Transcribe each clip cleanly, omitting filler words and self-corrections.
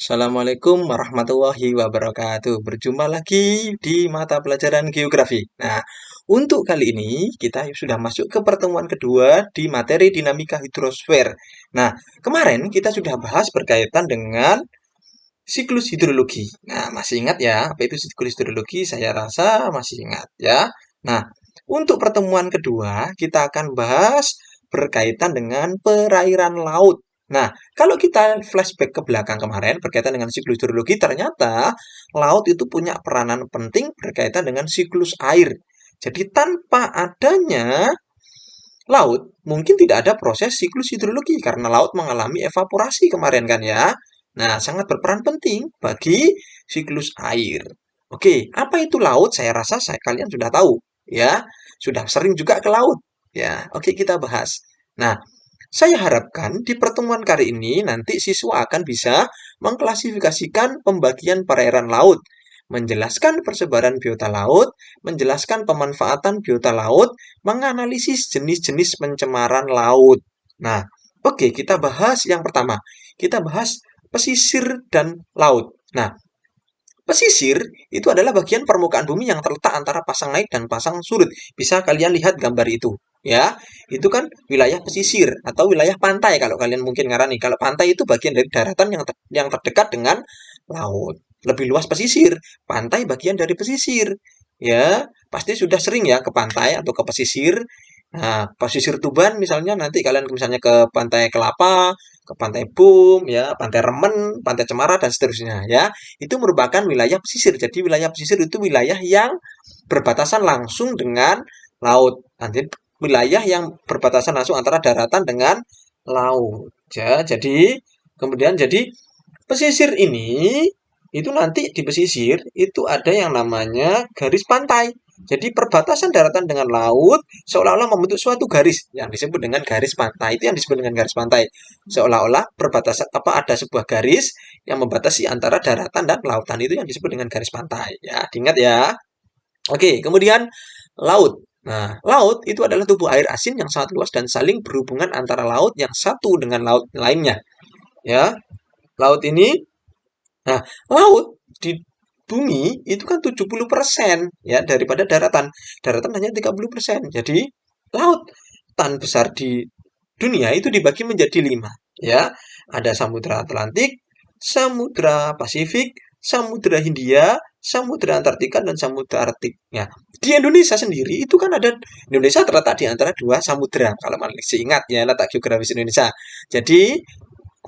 Assalamualaikum warahmatullahi wabarakatuh. Berjumpa lagi di mata pelajaran geografi. Nah, untuk kali ini kita sudah masuk ke pertemuan kedua di materi dinamika hidrosfer. Nah, kemarin kita sudah bahas berkaitan dengan siklus hidrologi. Nah, masih ingat ya apa itu siklus hidrologi? Saya rasa masih ingat ya. Nah, untuk pertemuan kedua kita akan bahas berkaitan dengan perairan laut. Nah, kalau kita flashback ke belakang kemarin berkaitan dengan siklus hidrologi, ternyata laut itu punya peranan penting berkaitan dengan siklus air. Jadi tanpa adanya laut, mungkin tidak ada proses siklus hidrologi karena laut mengalami evaporasi kemarin kan ya. Nah, sangat berperan penting bagi siklus air. Oke, apa itu laut? Saya rasa kalian sudah tahu ya. Sudah sering juga ke laut. Ya, oke kita bahas. Nah, saya harapkan di pertemuan kali ini nanti siswa akan bisa mengklasifikasikan pembagian perairan laut, menjelaskan persebaran biota laut, menjelaskan pemanfaatan biota laut, menganalisis jenis-jenis pencemaran laut. Nah, oke, kita bahas yang pertama. Kita bahas pesisir dan laut. Nah, pesisir itu adalah bagian permukaan bumi yang terletak antara pasang naik dan pasang surut. Bisa kalian lihat gambar itu, ya. Itu kan wilayah pesisir atau wilayah pantai kalau kalian mungkin ngarani. Kalau pantai itu bagian dari daratan yang terdekat dengan laut. Lebih luas pesisir, pantai bagian dari pesisir. Ya, pasti sudah sering ya ke pantai atau ke pesisir. Nah, pesisir Tuban misalnya nanti kalian misalnya ke Pantai Kelapa, ke Pantai Bum, ya, Pantai Remen, Pantai Cemara dan seterusnya ya. Itu merupakan wilayah pesisir. Jadi wilayah pesisir itu wilayah yang berbatasan langsung dengan laut. Nanti wilayah yang berbatasan langsung antara daratan dengan laut. Ya, jadi kemudian jadi pesisir ini itu nanti di pesisir itu ada yang namanya garis pantai. Jadi perbatasan daratan dengan laut seolah-olah membentuk suatu garis yang disebut dengan garis pantai. Itu yang disebut dengan garis pantai. Seolah-olah perbatasan apa ada sebuah garis yang membatasi antara daratan dan lautan itu yang disebut dengan garis pantai. Ya, diingat ya. Oke, kemudian laut. Nah, laut itu adalah tubuh air asin yang sangat luas dan saling berhubungan antara laut yang satu dengan laut lainnya. Ya, laut ini, nah, laut di bumi itu kan 70% ya daripada daratan. Daratan hanya 30%. Jadi, lautan besar di dunia itu dibagi menjadi 5 ya. Ada Samudra Atlantik, Samudra Pasifik, Samudra Hindia, Samudra Antartika dan Samudra Arktik. Ya, di Indonesia sendiri itu kan ada Indonesia terletak di antara dua samudra kalau masih ingat ya letak geografis Indonesia. Jadi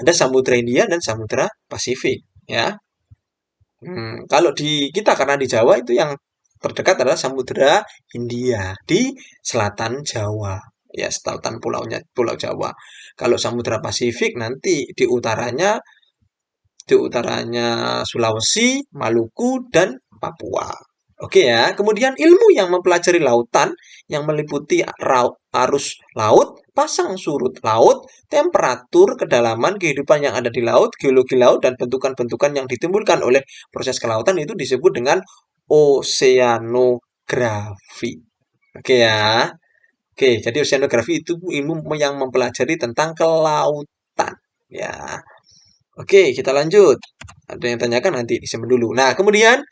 ada Samudra Hindia dan Samudra Pasifik ya. Kalau di kita karena di Jawa itu yang terdekat adalah Samudra Hindia di selatan Jawa. Ya, selatan pulaunya Pulau Jawa. Kalau Samudra Pasifik nanti di utaranya Sulawesi, Maluku dan Papua. Oke ya, kemudian ilmu yang mempelajari lautan yang meliputi arus laut, pasang surut laut, temperatur, kedalaman, kehidupan yang ada di laut, geologi laut, dan bentukan-bentukan yang ditimbulkan oleh proses kelautan itu disebut dengan oceanografi. Oke ya. Oke, jadi oceanografi itu ilmu yang mempelajari tentang kelautan. Ya. Oke, kita lanjut. Ada yang tanyakan nanti disimpan dulu. Nah, kemudian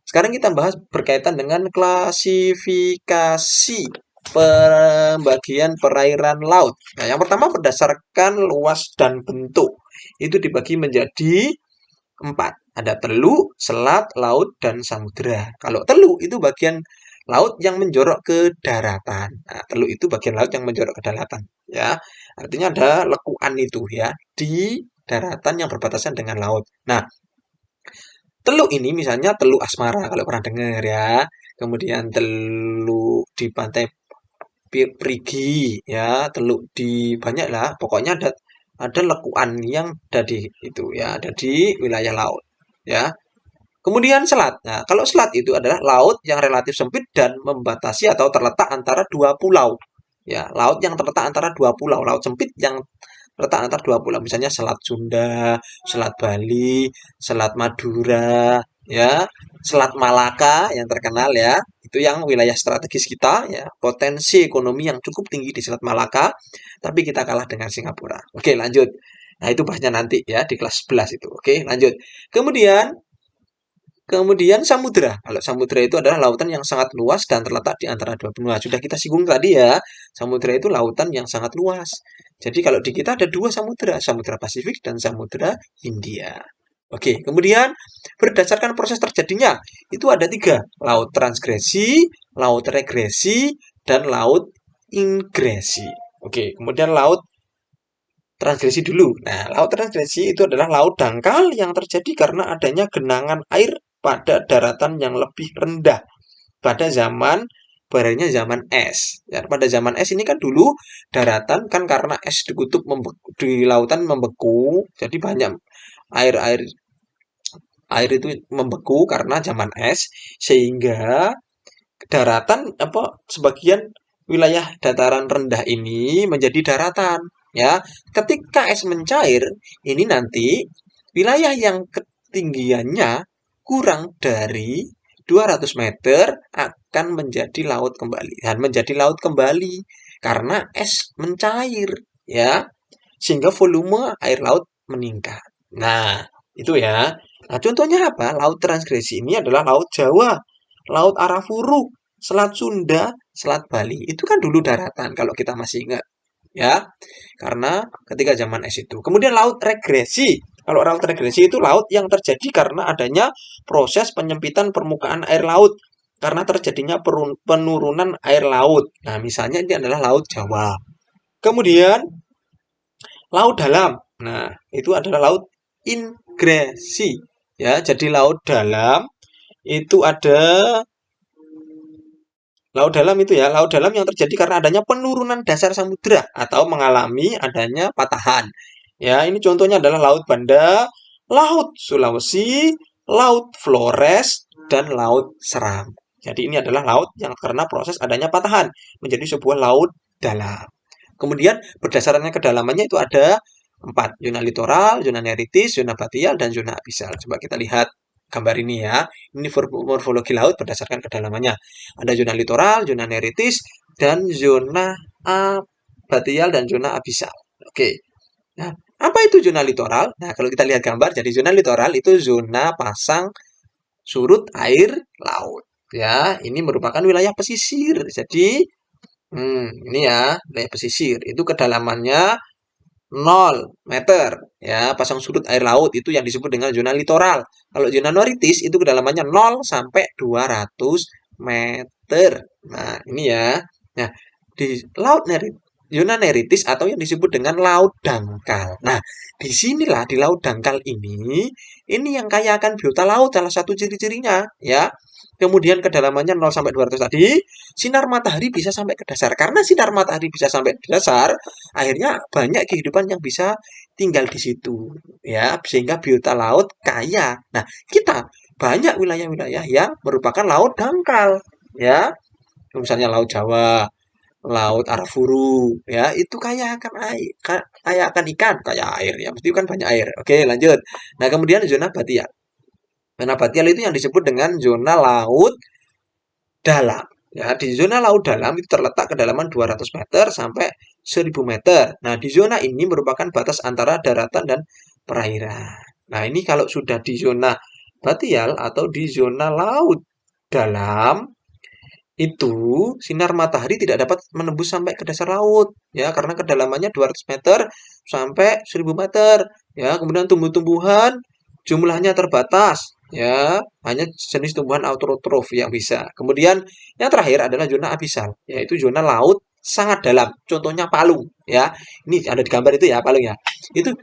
sekarang kita bahas berkaitan dengan klasifikasi pembagian perairan laut. Nah, yang pertama berdasarkan luas dan bentuk. Itu dibagi menjadi 4. Ada teluk, selat, laut, dan samudra. Kalau teluk itu bagian laut yang menjorok ke daratan. Nah, teluk itu bagian laut yang menjorok ke daratan. Ya, artinya ada lekuan itu ya di daratan yang berbatasan dengan laut. Nah, teluk ini misalnya Teluk Asmara kalau pernah dengar ya. Kemudian teluk di Pantai Perigi ya, teluk di banyak lah. Pokoknya ada lekuan yang ada di itu ya, ada di wilayah laut ya. Kemudian selat. Nah, kalau selat itu adalah laut yang relatif sempit dan membatasi atau terletak antara dua pulau. Ya, laut yang terletak antara dua pulau, laut sempit yang terletak antara dua pulau. Misalnya Selat Sunda, Selat Bali, Selat Madura, ya, Selat Malaka yang terkenal ya. Itu yang wilayah strategis kita ya, potensi ekonomi yang cukup tinggi di Selat Malaka, tapi kita kalah dengan Singapura. Oke, lanjut. Nah, itu bahasnya nanti ya di kelas 11 itu. Oke, lanjut. Kemudian Kemudian samudra. Kalau samudra itu adalah lautan yang sangat luas dan terletak di antara dua benua. Sudah kita singgung tadi ya, samudra itu lautan yang sangat luas. Jadi kalau di kita ada dua samudra, Samudra Pasifik dan Samudra Hindia. Oke, kemudian berdasarkan proses terjadinya, itu ada tiga. Laut transgresi, laut regresi, dan laut ingresi. Oke, kemudian laut transgresi dulu. Nah, laut transgresi itu adalah laut dangkal yang terjadi karena adanya genangan air pada daratan yang lebih rendah pada zaman barangnya zaman es. Ya, pada zaman es ini kan dulu daratan kan karena es di kutub di lautan membeku, jadi banyak air-air air itu membeku karena zaman es sehingga daratan apa sebagian wilayah dataran rendah ini menjadi daratan ya. Ketika es mencair, ini nanti wilayah yang ketinggiannya kurang dari 200 meter akan menjadi laut kembali dan menjadi laut kembali karena es mencair ya, sehingga volume air laut meningkat. Nah, itu ya. Nah, contohnya apa? Laut transgresi ini adalah Laut Jawa, Laut Arafuru, Selat Sunda, Selat Bali. Itu kan dulu daratan kalau kita masih ingat ya. Karena ketika zaman es itu. Kemudian laut regresi. Kalau laut regresi itu laut yang terjadi karena adanya proses penyempitan permukaan air laut karena terjadinya penurunan air laut. Nah, misalnya ini adalah Laut Jawa. Kemudian laut dalam. Nah, itu adalah laut ingresi. Ya, jadi laut dalam itu ada laut dalam itu ya, laut dalam yang terjadi karena adanya penurunan dasar samudra atau mengalami adanya patahan. Ya, ini contohnya adalah Laut Banda, Laut Sulawesi, Laut Flores, dan Laut Seram. Jadi ini adalah laut yang karena proses adanya patahan menjadi sebuah laut dalam. Kemudian berdasarkan kedalamannya itu ada empat, zona litoral, zona neritis, zona batial, dan zona abisal. Coba kita lihat gambar ini ya. Ini morfologi laut berdasarkan kedalamannya. Ada zona litoral, zona neritis, dan zona abatial dan zona abisal. Oke. Nah, apa itu zona litoral? Nah, kalau kita lihat gambar, jadi zona litoral itu zona pasang surut air laut. Ya, ini merupakan wilayah pesisir. Jadi, ini ya, wilayah pesisir. Itu kedalamannya 0 meter ya, pasang surut air laut itu yang disebut dengan zona litoral. Kalau zona noritis itu kedalamannya 0 sampai 200 meter. Nah, ini ya. Nah, di laut zona neritis atau yang disebut dengan laut dangkal. Nah, disinilah di laut dangkal ini yang kaya akan biota laut salah satu ciri-cirinya ya. Kemudian kedalamannya 0 sampai 200 tadi, sinar matahari bisa sampai ke dasar. Karena sinar matahari bisa sampai ke dasar, akhirnya banyak kehidupan yang bisa tinggal di situ ya, sehingga biota laut kaya. Nah, kita banyak wilayah-wilayah yang merupakan laut dangkal ya. Misalnya Laut Jawa, Laut Arafuru ya, itu kaya akan air, kaya akan ikan, kaya air ya, mesti kan banyak air. Oke, lanjut. Nah, kemudian zona batial. Zona batial itu yang disebut dengan zona laut dalam. Ya, di zona laut dalam itu terletak kedalaman 200 meter sampai 1000 meter. Nah, di zona ini merupakan batas antara daratan dan perairan. Nah, ini kalau sudah di zona batial atau di zona laut dalam, itu sinar matahari tidak dapat menembus sampai ke dasar laut ya karena kedalamannya 200 meter sampai 1000 meter ya. Kemudian tumbuh-tumbuhan jumlahnya terbatas ya, hanya jenis tumbuhan autotrof yang bisa. Kemudian yang terakhir adalah zona abisal, yaitu zona laut sangat dalam. Contohnya palung ya. Ini ada di gambar itu ya, palung ya. Itu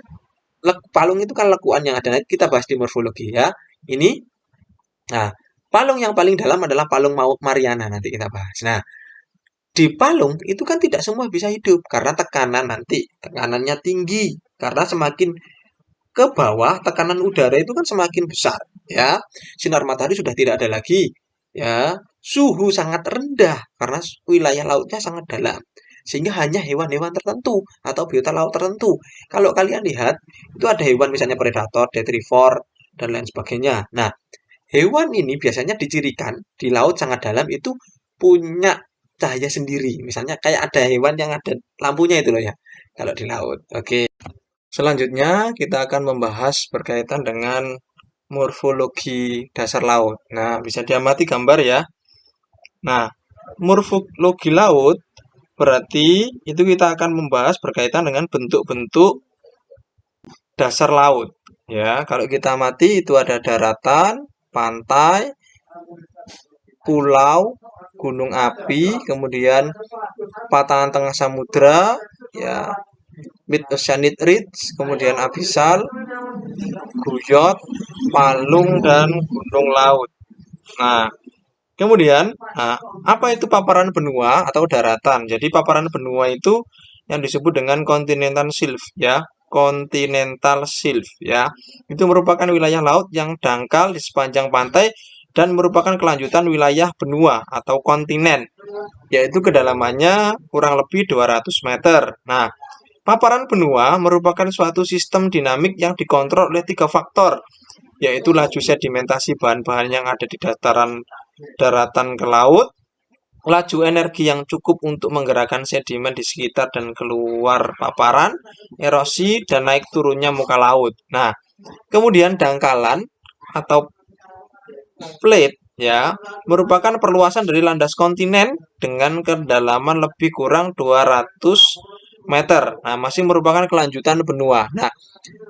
palung itu kan lekuan yang ada. Kita bahas di morfologi ya. Ini nah, palung yang paling dalam adalah palung Mariana, nanti kita bahas. Nah, di palung itu kan tidak semua bisa hidup karena tekanan nanti tekanannya tinggi karena semakin ke bawah tekanan udara itu kan semakin besar ya. Sinar matahari sudah tidak ada lagi ya. Suhu sangat rendah karena wilayah lautnya sangat dalam. Sehingga hanya hewan-hewan tertentu atau biota laut tertentu. Kalau kalian lihat, itu ada hewan misalnya predator, detrivor, dan lain sebagainya. Nah, hewan ini biasanya dicirikan di laut sangat dalam itu punya cahaya sendiri. Misalnya kayak ada hewan yang ada lampunya itu loh ya, kalau di laut. Oke. Selanjutnya, kita akan membahas berkaitan dengan morfologi dasar laut. Nah, bisa diamati gambar ya. Nah, morfologi laut berarti itu kita akan membahas berkaitan dengan bentuk-bentuk dasar laut. Ya, kalau kita amati itu ada daratan, pantai, pulau, gunung api, kemudian patahan tengah samudra, ya, mid oceanic ridge, kemudian abyssal, guyot, palung, dan gunung laut. Nah, kemudian, apa itu paparan benua atau daratan? Jadi paparan benua itu yang disebut dengan continental shelf ya, continental shelf ya. Itu merupakan wilayah laut yang dangkal di sepanjang pantai dan merupakan kelanjutan wilayah benua atau kontinen, yaitu kedalamannya kurang lebih 200 meter. Nah, paparan benua merupakan suatu sistem dinamik yang dikontrol oleh tiga faktor, yaitu laju sedimentasi bahan-bahan yang ada di dataran daratan ke laut, laju energi yang cukup untuk menggerakkan sedimen di sekitar dan keluar paparan, erosi, dan naik turunnya muka laut. Nah, kemudian dangkalan atau plate ya merupakan perluasan dari landas kontinen dengan kedalaman lebih kurang 200 meter. Nah, masih merupakan kelanjutan benua. Nah,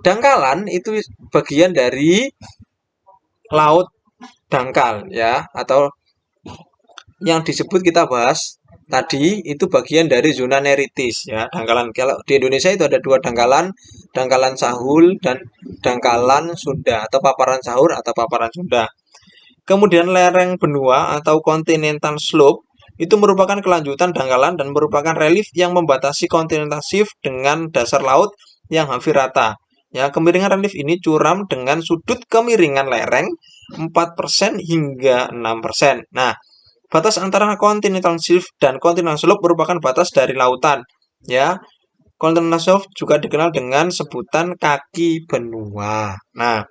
dangkalan itu bagian dari laut dangkal ya, atau yang disebut kita bahas tadi itu bagian dari zona neritis ya, dangkalan. Kalau di Indonesia itu ada dua dangkalan, dangkalan Sahul dan dangkalan Sunda atau paparan Sahur atau paparan Sunda. Kemudian lereng benua atau continental slope itu merupakan kelanjutan dangkalan dan merupakan relief yang membatasi continental shelf dengan dasar laut yang hampir rata. Ya, kemiringan relief ini curam dengan sudut kemiringan lereng 4% hingga 6%. Nah, batas antara continental shelf dan continental slope merupakan batas dari lautan. Ya, continental shelf juga dikenal dengan sebutan kaki benua. Nah,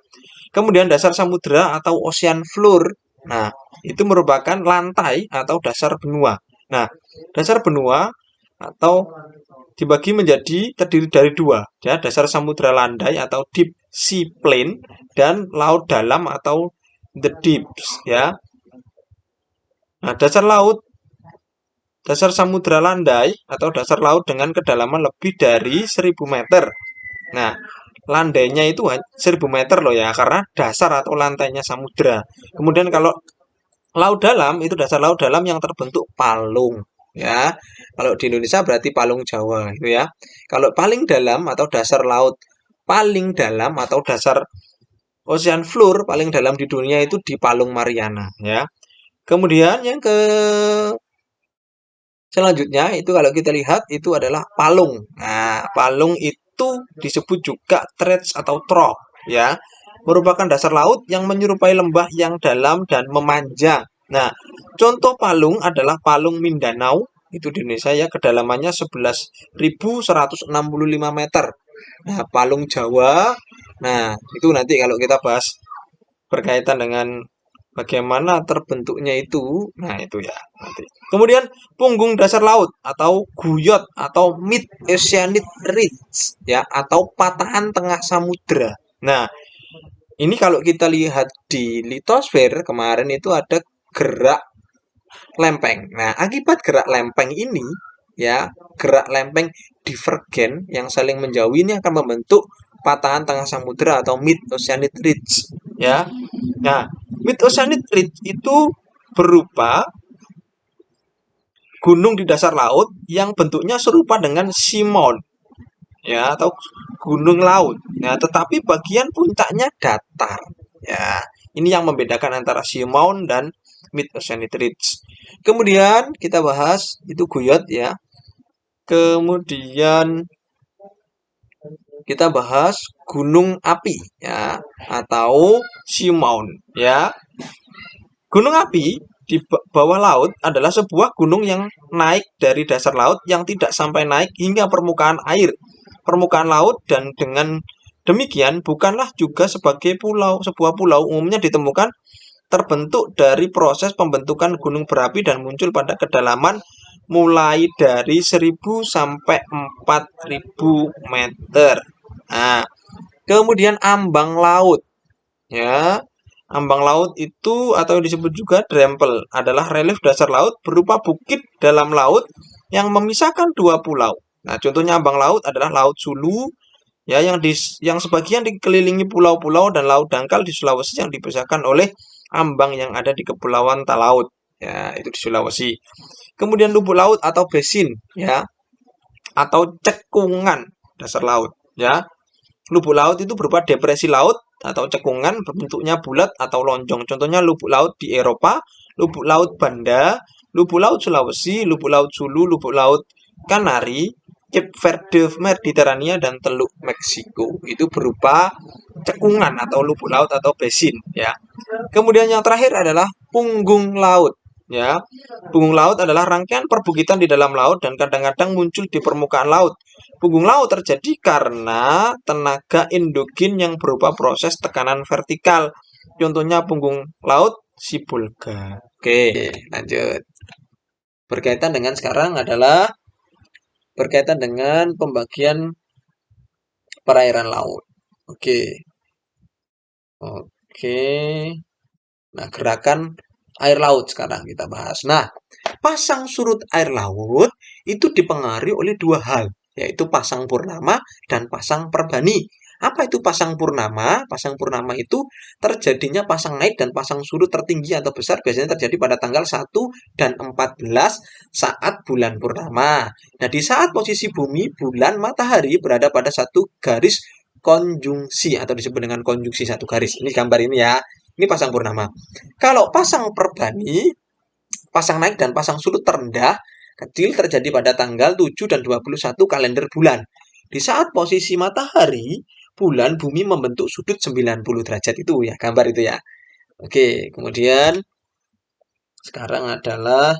kemudian dasar samudera atau ocean floor. Nah, itu merupakan lantai atau dasar benua. Nah, dasar benua atau dibagi menjadi terdiri dari dua, ya, dasar samudera landai atau deep sea plain dan laut dalam atau the deeps, ya. Nah, dasar samudera landai atau dasar laut dengan kedalaman lebih dari 1000 meter. Nah, landainya itu 1000 meter loh ya, karena dasar atau lantainya samudera. Kemudian kalau laut dalam itu dasar laut dalam yang terbentuk palung ya. Kalau di Indonesia berarti palung Jawa itu ya. Kalau paling dalam atau dasar laut paling dalam atau dasar ocean floor paling dalam di dunia itu di Palung Mariana ya. Kemudian yang ke selanjutnya itu kalau kita lihat itu adalah palung. Nah, palung itu disebut juga threads atau trough ya. Merupakan dasar laut yang menyerupai lembah yang dalam dan memanjang. Nah, contoh palung adalah Palung Mindanao itu di Indonesia ya, kedalamannya 11.165 meter. Nah, Palung Jawa. Nah, itu nanti kalau kita bahas berkaitan dengan bagaimana terbentuknya itu, nah itu ya nanti. Kemudian punggung dasar laut atau guyot atau mid oceanic ridge ya, atau patahan tengah samudra. Nah, ini kalau kita lihat di litosfer kemarin itu ada gerak lempeng. Nah, akibat gerak lempeng ini ya, gerak lempeng divergen yang saling menjauh ini akan membentuk patahan tengah samudra atau mid oceanic ridge ya. Nah, mid oceanic ridge itu berupa gunung di dasar laut yang bentuknya serupa dengan seamount ya, atau gunung laut ya, tetapi bagian puncaknya datar ya. Ini yang membedakan antara seamount dan mid oceanic ridge. Kemudian kita bahas itu guyot ya. Kemudian kita bahas gunung api ya, atau seamount ya. Gunung api di bawah laut adalah sebuah gunung yang naik dari dasar laut yang tidak sampai naik hingga permukaan air, permukaan laut, dan dengan demikian bukanlah juga sebagai pulau. Sebuah pulau umumnya ditemukan terbentuk dari proses pembentukan gunung berapi dan muncul pada kedalaman mulai dari 1000 sampai 4000 meter. Nah, kemudian ambang laut, ya. Ambang laut itu atau disebut juga drempel adalah relief dasar laut berupa bukit dalam laut yang memisahkan dua pulau. Nah, contohnya ambang laut adalah Laut Sulu, ya, yang sebagian dikelilingi pulau-pulau dan laut dangkal di Sulawesi yang dipisahkan oleh ambang yang ada di Kepulauan Talaut. Ya, itu di Sulawesi. Kemudian lubuk laut atau basin, ya, atau cekungan dasar laut, ya. Lubuk laut itu berupa depresi laut atau cekungan berbentuknya bulat atau lonjong. Contohnya lubuk laut di Eropa, lubuk laut Banda, lubuk laut Sulawesi, lubuk laut Sulu, lubuk laut Kanari, Cape Verde Mediterania, dan Teluk Meksiko. Itu berupa cekungan atau lubuk laut atau basin, ya. Kemudian yang terakhir adalah punggung laut. Ya, punggung laut adalah rangkaian perbukitan di dalam laut dan kadang-kadang muncul di permukaan laut. Punggung laut terjadi karena tenaga endogen yang berupa proses tekanan vertikal. Contohnya punggung laut Sibolga. Oke, lanjut. Berkaitan dengan sekarang adalah berkaitan dengan pembagian perairan laut. Oke. Oke. Nah, gerakan air laut sekarang kita bahas. Nah, pasang surut air laut itu dipengaruhi oleh dua hal, yaitu pasang purnama dan pasang perbani. Apa itu pasang purnama? Pasang purnama itu terjadinya pasang naik dan pasang surut tertinggi atau besar biasanya terjadi pada tanggal 1 dan 14 saat bulan purnama. Nah, di saat posisi bumi, bulan, matahari berada pada satu garis konjungsi atau disebut dengan konjungsi satu garis. Ini gambar ini ya. Ini pasang purnama. Kalau pasang perbani, pasang naik dan pasang surut terendah kecil terjadi pada tanggal 7 dan 21 kalender bulan. Di saat posisi matahari, bulan, bumi membentuk sudut 90 derajat itu ya, gambar itu ya. Oke, kemudian sekarang adalah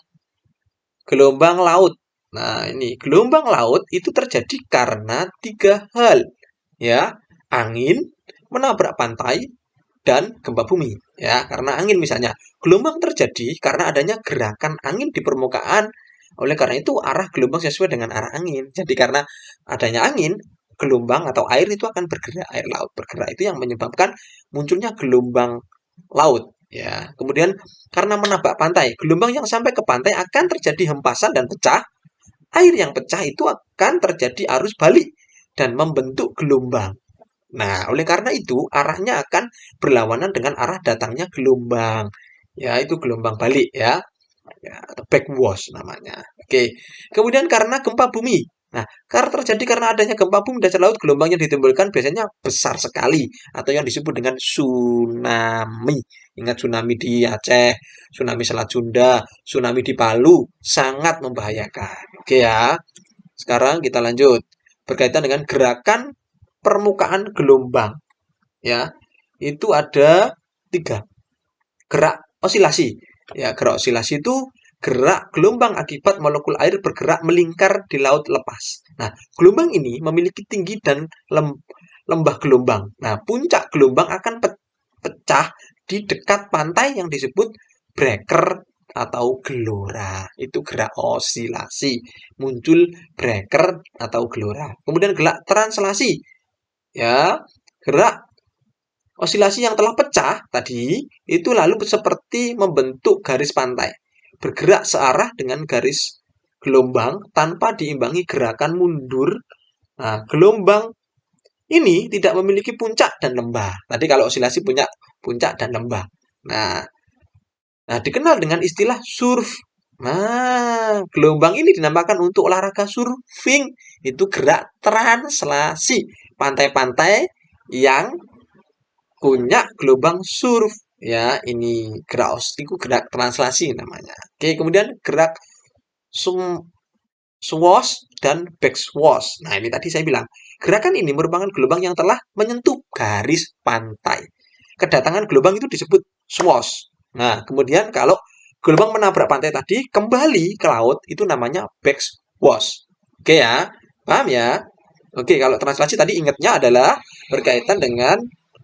gelombang laut. Nah, ini gelombang laut itu terjadi karena tiga hal, ya. Angin menabrak pantai dan gempa bumi, ya. Karena angin misalnya, gelombang terjadi karena adanya gerakan angin di permukaan. Oleh karena itu arah gelombang sesuai dengan arah angin. Jadi karena adanya angin, gelombang atau air itu akan bergerak, air laut bergerak, itu yang menyebabkan munculnya gelombang laut, ya. Kemudian karena menabrak pantai, gelombang yang sampai ke pantai akan terjadi hempasan dan pecah. Air yang pecah itu akan terjadi arus balik dan membentuk gelombang. Nah, oleh karena itu arahnya akan berlawanan dengan arah datangnya gelombang. Ya, itu gelombang balik ya. Ya, atau backwash namanya. Oke. Kemudian karena gempa bumi. Nah, karena terjadi karena adanya gempa bumi dasar laut, gelombang yang ditimbulkan biasanya besar sekali atau yang disebut dengan tsunami. Ingat tsunami di Aceh, tsunami Selat Sunda, tsunami di Palu, sangat membahayakan. Oke ya. Sekarang kita lanjut berkaitan dengan gerakan permukaan gelombang, ya. Itu ada tiga. Gerak osilasi. Ya, gerak osilasi itu gerak gelombang akibat molekul air bergerak melingkar di laut lepas. Nah, gelombang ini memiliki tinggi dan lembah gelombang. Nah, puncak gelombang akan pecah di dekat pantai yang disebut breaker atau gelora. Itu gerak osilasi. Muncul breaker atau gelora. Kemudian gerak translasi. Ya, gerak osilasi yang telah pecah tadi itu lalu seperti membentuk garis pantai, bergerak searah dengan garis gelombang tanpa diimbangi gerakan mundur. Nah, gelombang ini tidak memiliki puncak dan lembah. Tadi kalau osilasi punya puncak dan lembah. Nah, dikenal dengan istilah surf. Nah, gelombang ini dinamakan untuk olahraga surfing. Itu gerak translasi. Pantai-pantai yang punya gelombang surf. Ya, ini gerak itu gerak translasi namanya. Oke, kemudian gerak swash dan backswash. Nah, ini tadi saya bilang, gerakan ini merupakan gelombang yang telah menyentuh garis pantai. Kedatangan gelombang itu disebut swash. Nah, kemudian kalau gelombang menabrak pantai tadi, kembali ke laut, itu namanya backswash. Oke ya, paham ya? Oke, kalau translasi tadi ingatnya adalah berkaitan dengan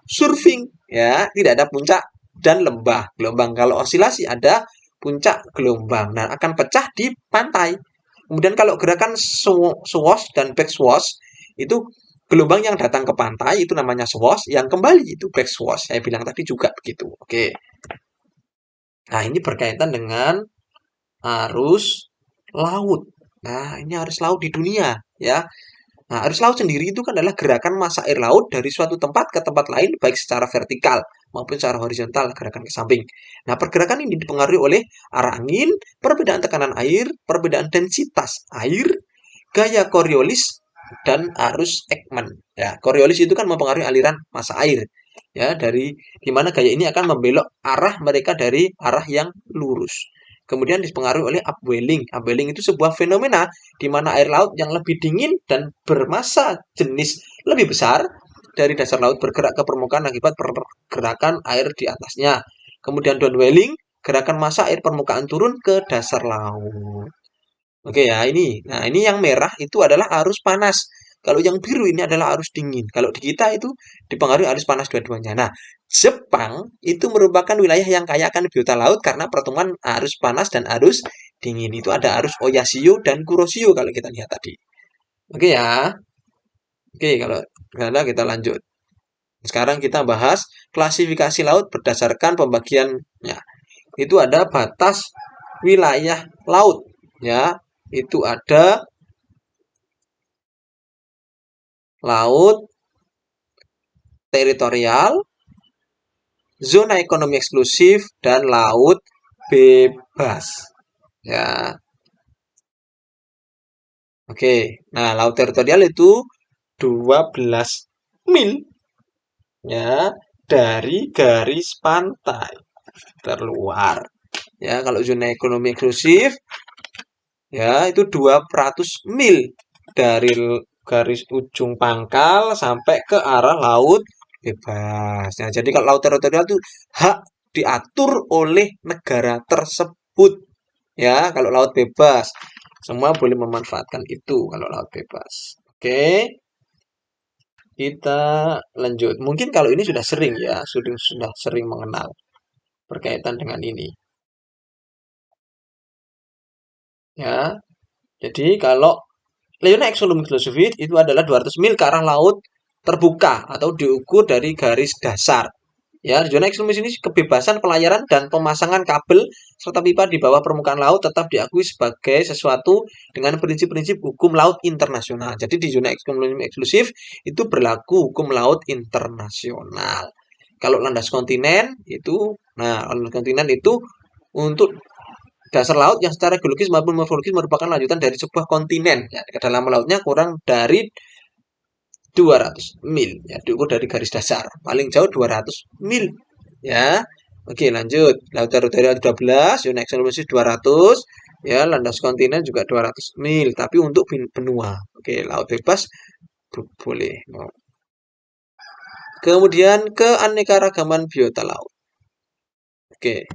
surfing, ya, tidak ada puncak dan lembah gelombang. Kalau osilasi ada puncak gelombang. Nah, akan pecah di pantai. Kemudian kalau gerakan swash dan backswash itu Gelombang yang datang ke pantai itu namanya swash, yang kembali itu back swash. Saya bilang tadi juga begitu. Oke. Nah, ini berkaitan dengan arus laut. Nah, ini arus laut di dunia, ya. Nah, arus laut sendiri itu kan adalah gerakan massa air laut dari suatu tempat ke tempat lain, baik secara vertikal maupun secara horizontal, gerakan ke samping. Nah, pergerakan ini dipengaruhi oleh arah angin, perbedaan tekanan air, perbedaan densitas air, gaya Coriolis, dan arus Ekman. Ya, Coriolis itu kan mempengaruhi aliran massa air. Ya, dari di mana gaya ini akan membelok arah mereka dari arah yang lurus. Kemudian dipengaruhi oleh upwelling. Upwelling itu sebuah fenomena di mana air laut yang lebih dingin dan bermassa jenis lebih besar dari dasar laut bergerak ke permukaan akibat pergerakan air di atasnya. Kemudian downwelling, gerakan massa air permukaan turun ke dasar laut. Oke ya, ini. Nah, ini yang merah itu adalah arus panas. Kalau yang biru ini adalah arus dingin. Kalau di kita itu dipengaruhi arus panas dua-duanya. Nah, Jepang itu merupakan wilayah yang kaya akan biota laut karena pertemuan arus panas dan arus dingin. Itu ada arus Oyashio dan Kuroshio kalau kita lihat tadi. Oke ya. Oke, kalau kita lanjut. Sekarang kita bahas klasifikasi laut berdasarkan pembagiannya. Itu ada batas wilayah laut, ya. Itu ada laut teritorial, zona ekonomi eksklusif, dan laut bebas. Ya, oke. Nah, laut teritorial itu 12 mil ya dari garis pantai terluar. Ya, kalau zona ekonomi eksklusif ya itu 200 mil dari garis ujung pangkal sampai ke arah laut bebas. Nah, jadi kalau laut teritorial itu hak diatur oleh negara tersebut. Ya, kalau laut bebas semua boleh memanfaatkan itu kalau laut bebas. Oke, kita lanjut. Mungkin kalau ini sudah sering ya, sudah sering mengenal berkaitan dengan ini. Ya, jadi kalau Leona Exolum Philosophy itu adalah 200 mil ke arah laut terbuka atau diukur dari garis dasar. Ya, zona ekstremis ini kebebasan pelayaran dan pemasangan kabel serta pipa di bawah permukaan laut tetap diakui sebagai sesuatu dengan prinsip-prinsip hukum laut internasional. Jadi di zona ekonomi eksklusif itu berlaku hukum laut internasional. Kalau landas kontinen itu, nah landas kontinen itu untuk dasar laut yang secara geologis maupun morfologis merupakan lanjutan dari sebuah kontinen. Ya, kedalaman lautnya kurang dari 200 mil ya, diukur dari garis dasar paling jauh 200 mil ya. Oke, lanjut. Laut teritorial 12, zona eksklusif 200, ya, landas kontinen juga 200 mil, tapi untuk benua. Oke, laut bebas boleh. Kemudian keanekaragaman biota laut. Oke,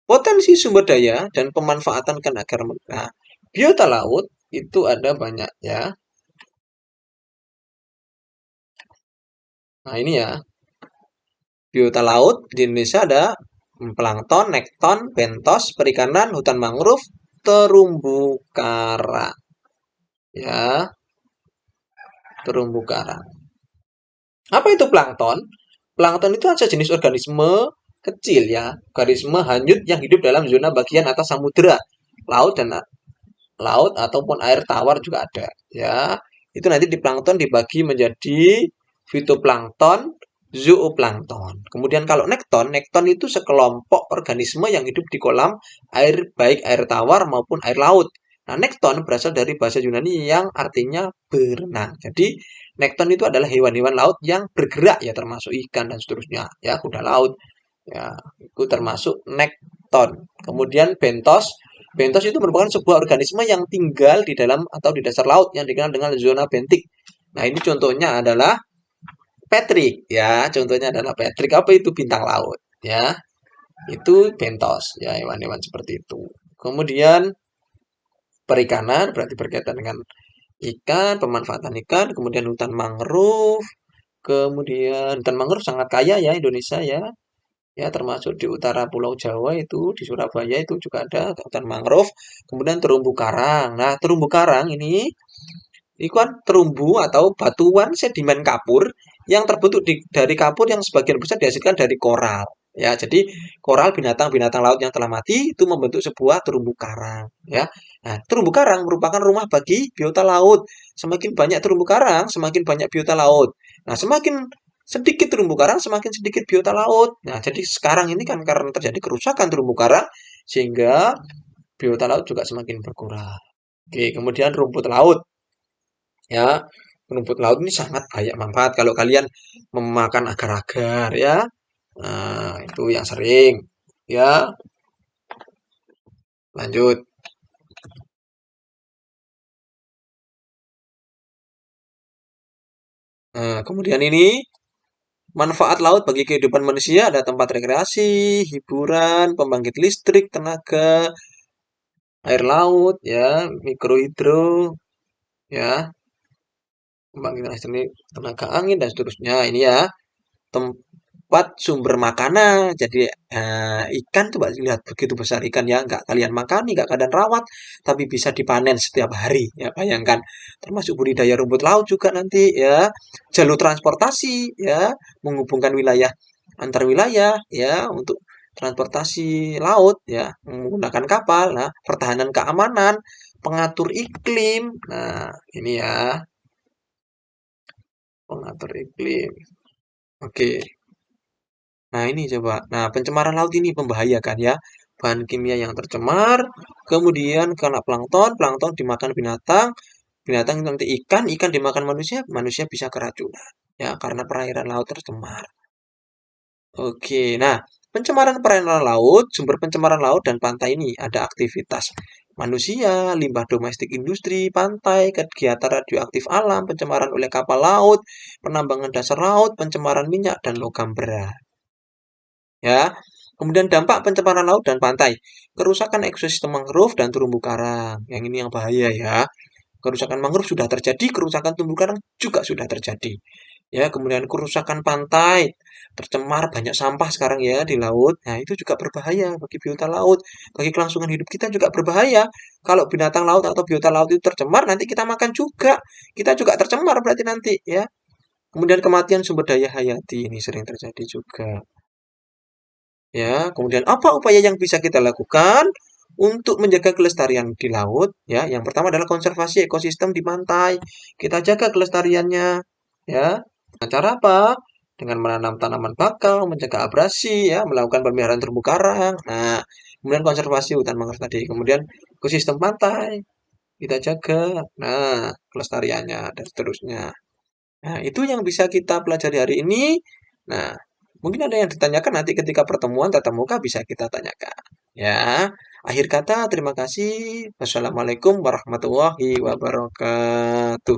potensi sumber daya dan pemanfaatan keanekaragaman. Nah, biota laut itu ada banyak ya. Nah, ini ya. Biota laut di Indonesia ada plankton, nekton, bentos, perikanan, hutan mangrove, terumbu karang. Ya, terumbu karang. Apa itu plankton? Plankton itu adalah jenis organisme kecil ya, organisme hanyut yang hidup dalam zona bagian atas samudera, laut dan laut ataupun air tawar juga ada. Ya, itu nanti di plankton dibagi menjadi fitoplankton, zooplankton. Kemudian kalau nekton, nekton itu sekelompok organisme yang hidup di kolam air baik air tawar maupun air laut. Nah, nekton berasal dari bahasa Yunani yang artinya berenang. Jadi, nekton itu adalah hewan-hewan laut yang bergerak ya termasuk ikan dan seterusnya. Ya, kuda laut. Ya, itu termasuk nekton. Kemudian bentos. Bentos itu merupakan sebuah organisme yang tinggal di dalam atau di dasar laut yang dikenal dengan zona bentik. Nah, ini contohnya adalah Patrick ya, contohnya adalah Patrick. Apa itu bintang laut ya? Itu bentos ya, hewan-hewan seperti itu. Kemudian perikanan berarti berkaitan dengan ikan, pemanfaatan ikan, kemudian hutan mangrove, kemudian hutan mangrove sangat kaya ya Indonesia ya. Ya, termasuk di utara Pulau Jawa itu, di Surabaya itu juga ada hutan mangrove, kemudian terumbu karang. Nah, terumbu karang ini Itu kan terumbu atau batuan sedimen kapur yang terbentuk dari kapur yang sebagian besar dihasilkan dari koral. Ya, jadi koral binatang-binatang laut yang telah mati itu membentuk sebuah terumbu karang. Ya, nah terumbu karang merupakan rumah bagi biota laut. Semakin banyak terumbu karang, semakin banyak biota laut. Nah, semakin sedikit terumbu karang, semakin sedikit biota laut. Nah, jadi sekarang ini kan karena terjadi kerusakan terumbu karang, sehingga biota laut juga semakin berkurang. Oke, kemudian rumput laut. Ya, rumput laut ini sangat banyak manfaat kalau kalian memakan agar-agar ya. Nah, itu yang sering. Ya, lanjut. Nah, kemudian ini manfaat laut bagi kehidupan manusia ada tempat rekreasi, hiburan, pembangkit listrik, tenaga air laut, ya, mikrohidro, ya, pembangkit listrik, tenaga angin dan seterusnya. Ini ya, tempat sumber makanan. Jadi ikan coba lihat begitu besar ikan ya, nggak kalian makan, nggak kalian rawat, tapi bisa dipanen setiap hari. Ya bayangkan. Termasuk budidaya rumput laut juga nanti ya. Jalur transportasi ya, menghubungkan wilayah antar wilayah ya untuk transportasi laut ya, menggunakan kapal. Nah, pertahanan keamanan, pengatur iklim. Nah, ini ya, pengatur iklim. Oke. Nah, ini coba. Nah, pencemaran laut ini membahayakan ya. Bahan kimia yang tercemar, kemudian kena plankton, plankton dimakan binatang, binatang nanti ikan, ikan dimakan manusia, manusia bisa keracunan. Ya, karena perairan laut tercemar. Oke, nah, pencemaran perairan laut, sumber pencemaran laut dan pantai ini ada aktivitas manusia, limbah domestik industri, pantai, kegiatan radioaktif alam, pencemaran oleh kapal laut, penambangan dasar laut, pencemaran minyak dan logam berat. Ya. Kemudian dampak pencemaran laut dan pantai. Kerusakan ekosistem mangrove dan terumbu karang. Yang ini yang bahaya ya. Kerusakan mangrove sudah terjadi, kerusakan terumbu karang juga sudah terjadi. Ya, kemudian kerusakan pantai, tercemar banyak sampah sekarang ya di laut. Nah, itu juga berbahaya bagi biota laut, bagi kelangsungan hidup kita juga berbahaya. Kalau binatang laut atau biota laut itu tercemar, nanti kita makan juga. Kita juga tercemar berarti nanti ya. Kemudian kematian sumber daya hayati ini sering terjadi juga. Ya, kemudian apa upaya yang bisa kita lakukan untuk menjaga kelestarian di laut? Ya, yang pertama adalah konservasi ekosistem di pantai. Kita jaga kelestariannya. Ya, dengan cara apa? Dengan menanam tanaman bakau, menjaga abrasi, ya, melakukan pemeliharaan terumbu karang. Nah, kemudian konservasi hutan mangrove tadi. Kemudian ekosistem pantai kita jaga. Nah, kelestariannya dan seterusnya. Nah, itu yang bisa kita pelajari hari ini. Nah, mungkin ada yang ditanyakan nanti ketika pertemuan tatap muka bisa kita tanyakan. Ya, akhir kata terima kasih. Wassalamualaikum warahmatullahi wabarakatuh.